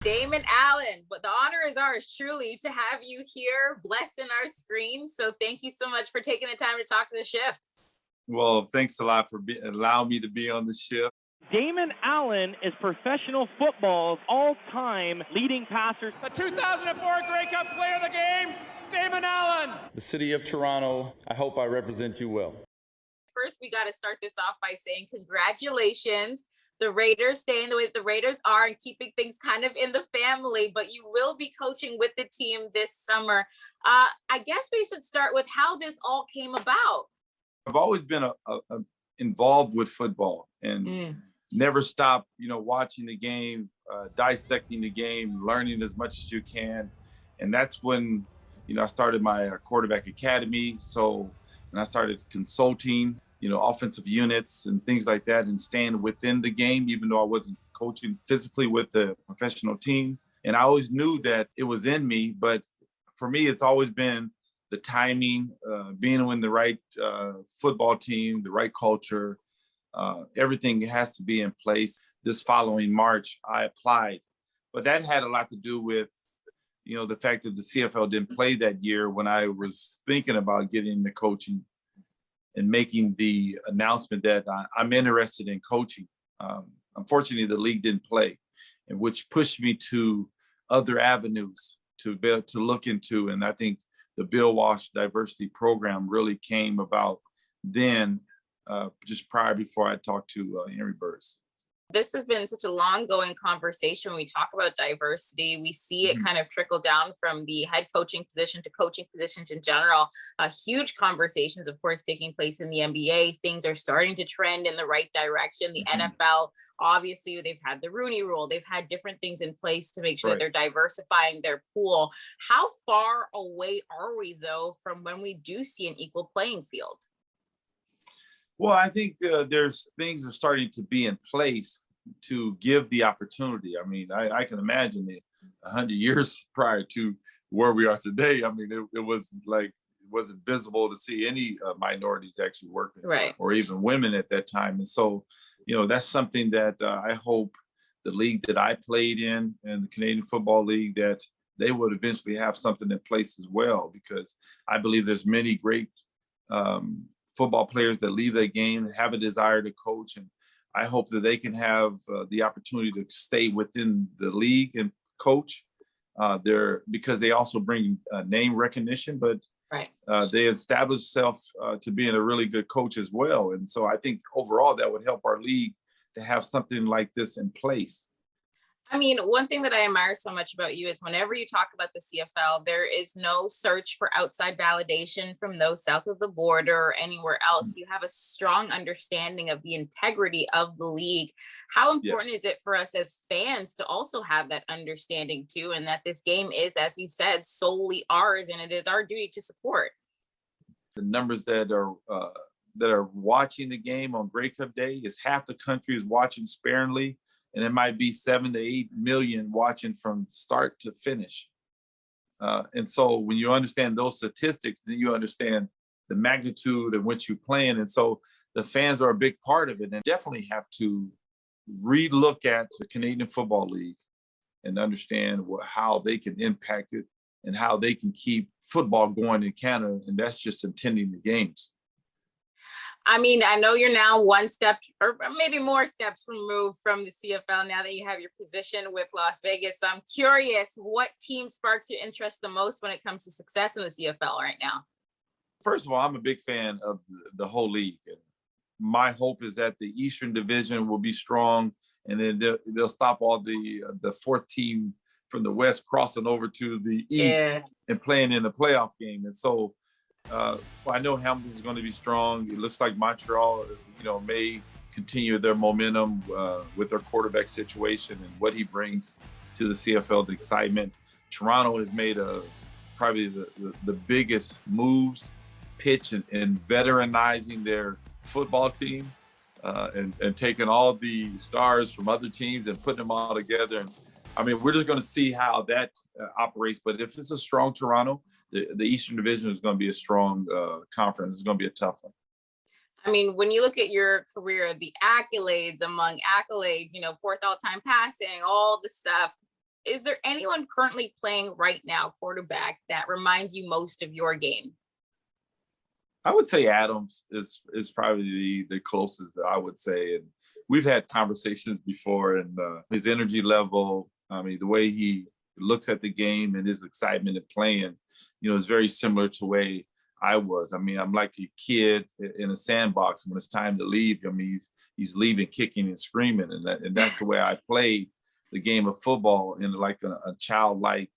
Damon Allen, but the honor is ours truly to have you here, blessing our screens. So thank you so much for taking the time to talk to the shift. Well, thanks a lot for allowing me to be on the shift. Damon Allen is professional football's all-time leading passer. The 2004 Grey Cup Player of the Game, Damon Allen. The city of Toronto, I hope I represent you well. First, we got to start this off by saying congratulations. The Raiders staying the way that the Raiders are and keeping things kind of in the family, but you will be coaching with the team this summer. I guess we should start with how this all came about. I've always been involved with football and never stopped, watching the game, dissecting the game, learning as much as you can. And that's when, I started my quarterback academy. And I started consulting, offensive units and things like that, and staying within the game, even though I wasn't coaching physically with the professional team. And I always knew that it was in me, but for me, it's always been the timing, being in the right football team, the right culture. Everything has to be in place. This following March, I applied, but that had a lot to do with, the fact that the CFL didn't play that year when I was thinking about getting into coaching and making the announcement that I'm interested in coaching. Unfortunately, the league didn't play, and which pushed me to other avenues to be able to look into. And I think the Bill Walsh Diversity Program really came about then, just before I talked to Henry Burris. This has been such a long going conversation. When we talk about diversity, we see it kind of trickle down from the head coaching position to coaching positions in general. Huge conversations, of course, taking place in the NBA. Things are starting to trend in the right direction. The NFL, obviously, they've had the Rooney Rule. They've had different things in place to make sure that they're diversifying their pool. How far away are we, though, from when we do see an equal playing field? Well, I think there's things are starting to be in place to give the opportunity. I mean, I can imagine it 100 years prior to where we are today. I mean, it was like, it wasn't visible to see any minorities actually working, or even women at that time. And so, that's something that I hope the league that I played in and the Canadian Football League, that they would eventually have something in place as well, because I believe there's many great football players that leave that game and have a desire to coach. And I hope that they can have the opportunity to stay within the league and coach because they also bring name recognition, but they establish themselves to being a really good coach as well. And so I think overall that would help our league to have something like this in place. I mean, one thing that I admire so much about you is whenever you talk about the CFL, there is no search for outside validation from those south of the border or anywhere else. You have a strong understanding of the integrity of the league. How important is it for us as fans to also have that understanding too, and that this game is, as you said, solely ours, and it is our duty to support? The numbers that are watching the game on Grey Cup Day is half the country is watching sparingly. And it might be 7 to 8 million watching from start to finish. And so when you understand those statistics, then you understand the magnitude in which you're playing. And so the fans are a big part of it, and definitely have to relook at the Canadian Football League and understand how they can impact it and how they can keep football going in Canada. And that's just attending the games. I mean, I know you're now one step or maybe more steps removed from the CFL now that you have your position with Las Vegas. So I'm curious, what team sparks your interest the most when it comes to success in the CFL right now? First of all, I'm a big fan of the whole league. And my hope is that the Eastern Division will be strong, and then they'll stop all the fourth team from the West crossing over to the East and playing in the playoff game. And so I know Hamilton is going to be strong. It looks like Montreal, may continue their momentum with their quarterback situation and what he brings to the CFL, the excitement. Toronto has made probably the biggest moves, pitch and veteranizing their football team and taking all the stars from other teams and putting them all together. And I mean, we're just going to see how that operates. But if it's a strong Toronto, the Eastern Division is going to be a strong conference. It's going to be a tough one. I mean, when you look at your career, the accolades among accolades, fourth all-time passing, all the stuff, Is there anyone currently playing right now, quarterback, that reminds you most of your game? I would say Adams is probably the closest that I would say. And we've had conversations before, and his energy level, I mean, the way he looks at the game and his excitement in playing, is very similar to the way I was. I mean, I'm like a kid in a sandbox. When it's time to leave, I mean, he's leaving, kicking and screaming, and that's the way I play the game of football in like a childlike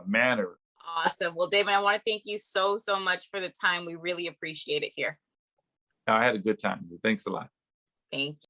manner. Awesome. Well, Damon, I want to thank you so much for the time. We really appreciate it here. I had a good time. Thanks a lot. Thank you.